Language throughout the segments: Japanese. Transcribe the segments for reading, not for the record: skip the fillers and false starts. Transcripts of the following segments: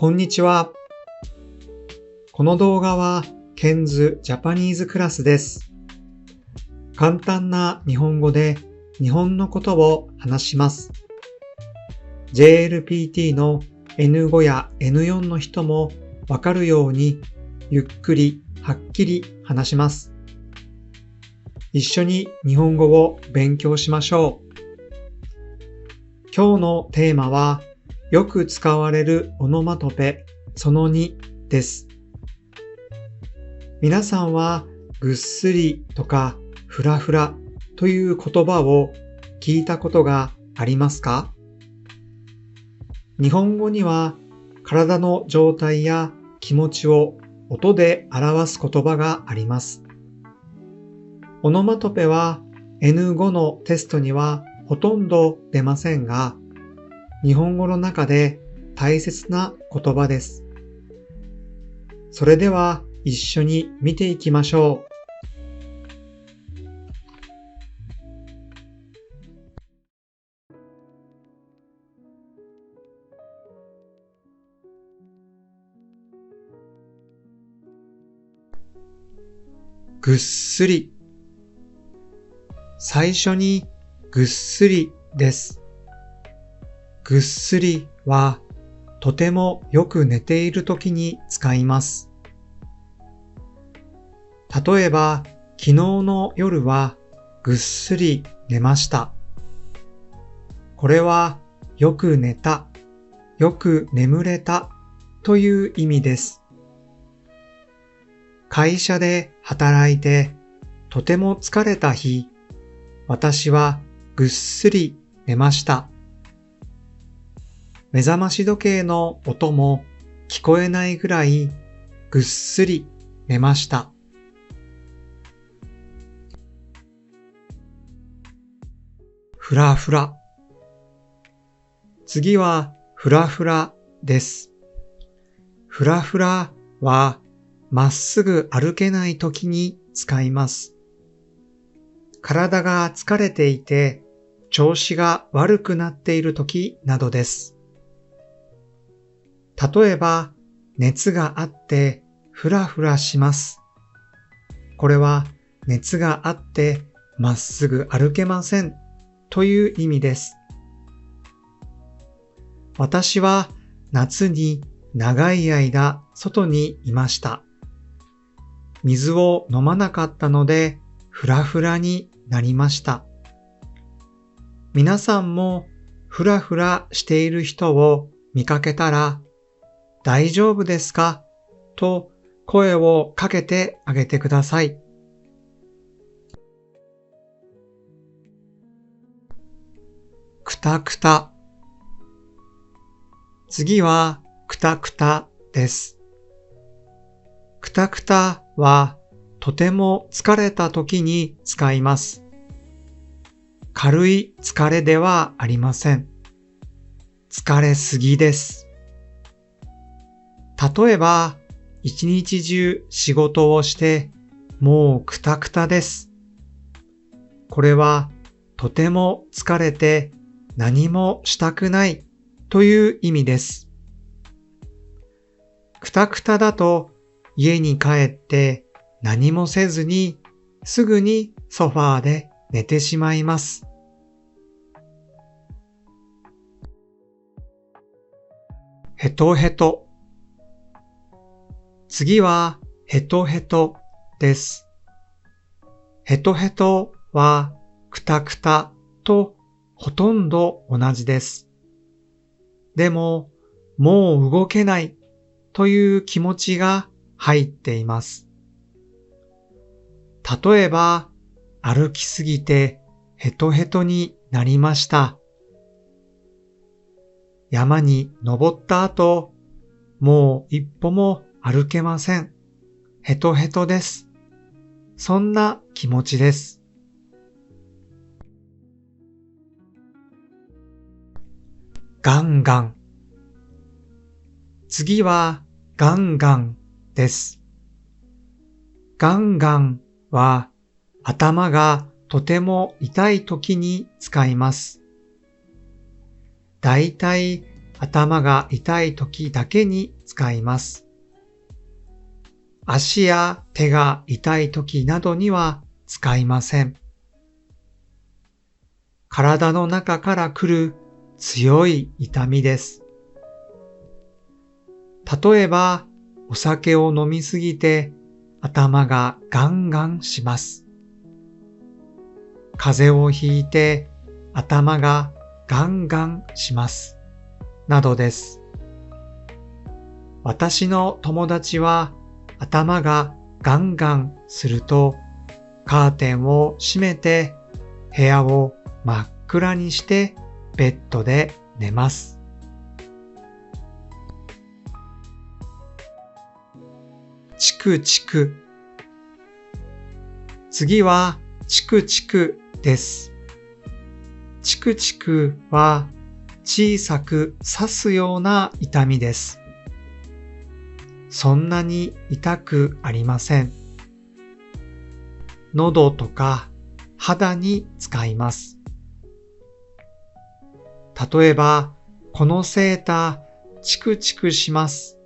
こんにちは。この動画はケンズジャパニーズクラスです。簡単な日本語で日本のことを話します。JLPT の N5 や N4 の人もわかるようにゆっくりはっきり話します。一緒に日本語を勉強しましょう。今日のテーマはよく使われるオノマトペその2です。皆さんはぐっすりとかふらふらという言葉を聞いたことがありますか？日本語には体の状態や気持ちを音で表す言葉があります。オノマトペは N5 のテストにはほとんど出ませんが、日本語の中で大切な言葉です。それでは一緒に見ていきましょう。ぐっすり。最初にぐっすりです。ぐっすりはとてもよく寝ているときに使います。例えば、昨日の夜はぐっすり寝ました。これはよく寝た、よく眠れたという意味です。会社で働いてとても疲れた日、私はぐっすり寝ました。目覚まし時計の音も聞こえないぐらいぐっすり寝ました。ふらふら。次はふらふらです。ふらふらはまっすぐ歩けないときに使います。体が疲れていて調子が悪くなっているときなどです。例えば、熱があってふらふらします。これは熱があってまっすぐ歩けませんという意味です。私は夏に長い間外にいました。水を飲まなかったのでふらふらになりました。皆さんもふらふらしている人を見かけたら大丈夫ですか？と声をかけてあげてください。くたくた。次はくたくたです。くたくたはとても疲れた時に使います。軽い疲れではありません。疲れすぎです。例えば、一日中仕事をしてもうくたくたです。これはとても疲れて何もしたくないという意味です。くたくただと家に帰って何もせずにすぐにソファーで寝てしまいます。へとへと。次はへとへとです。へとへとはくたくたとほとんど同じです。でも、もう動けないという気持ちが入っています。例えば、歩きすぎてヘトヘトになりました。山に登った後、もう一歩も歩けません。ヘトヘトです。そんな気持ちです。ガンガン。次はガンガンです。ガンガンは頭がとても痛い時に使います。だいたい頭が痛い時だけに使います。足や手が痛い時などには使いません。体の中から来る強い痛みです。例えば、お酒を飲みすぎて頭がガンガンします。風邪をひいて頭がガンガンします。などです。私の友達は頭がガンガンするとカーテンを閉めて部屋を真っ暗にしてベッドで寝ます。チクチク。次はチクチクです。チクチクは小さく刺すような痛みです。そんなに痛くありません。喉とか肌に使います。例えば、このセーターチクチクします。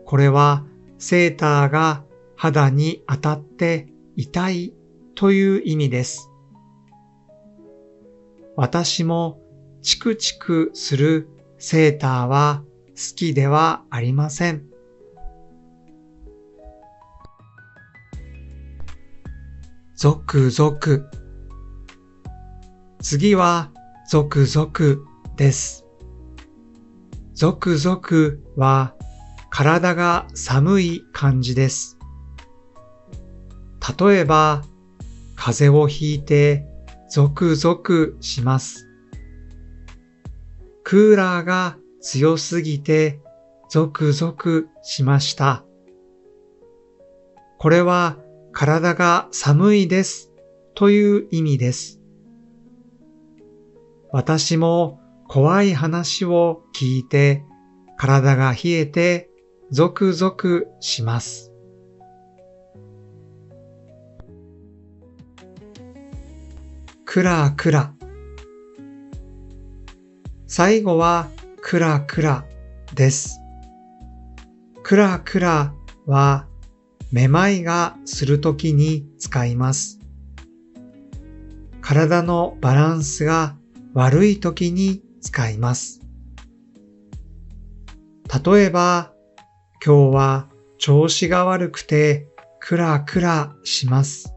これはセーターが肌に当たって痛いという意味です。私もチクチクするセーターは好きではありません。ゾクゾク。次はゾクゾクです。ゾクゾクは体が寒い感じです。例えば、風邪をひいてゾクゾクします。クーラーが強すぎてゾクゾクしました。これは体が寒いですという意味です。私も怖い話を聞いて体が冷えてゾクゾクします。クラクラ。最後はクラクラです。クラクラはめまいがするときに使います。体のバランスが悪いときに使います。例えば、今日は調子が悪くてクラクラします。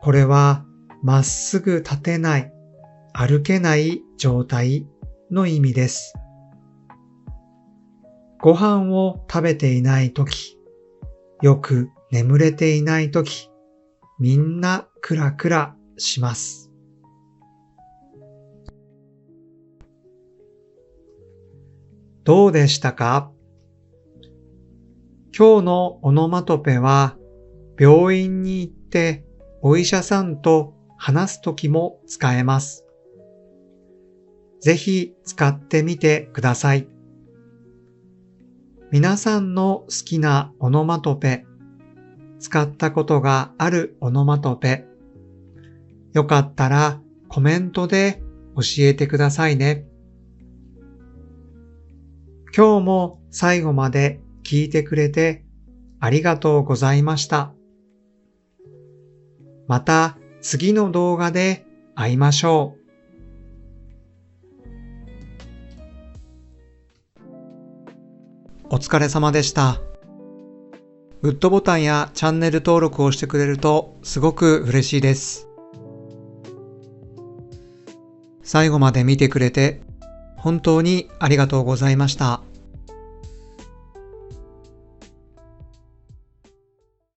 これはまっすぐ立てない、歩けない状態の意味です。ご飯を食べていないとき、よく眠れていないとき、みんなクラクラします。どうでしたか？今日のオノマトペは、病院に行ってお医者さんと話すときも使えます。ぜひ使ってみてください。皆さんの好きなオノマトペ、使ったことがあるオノマトペ、よかったらコメントで教えてくださいね。今日も最後まで聞いてくれてありがとうございました。また次の動画で会いましょう。お疲れ様でした。グッドボタンやチャンネル登録をしてくれるとすごく嬉しいです。最後まで見てくれて本当にありがとうございました。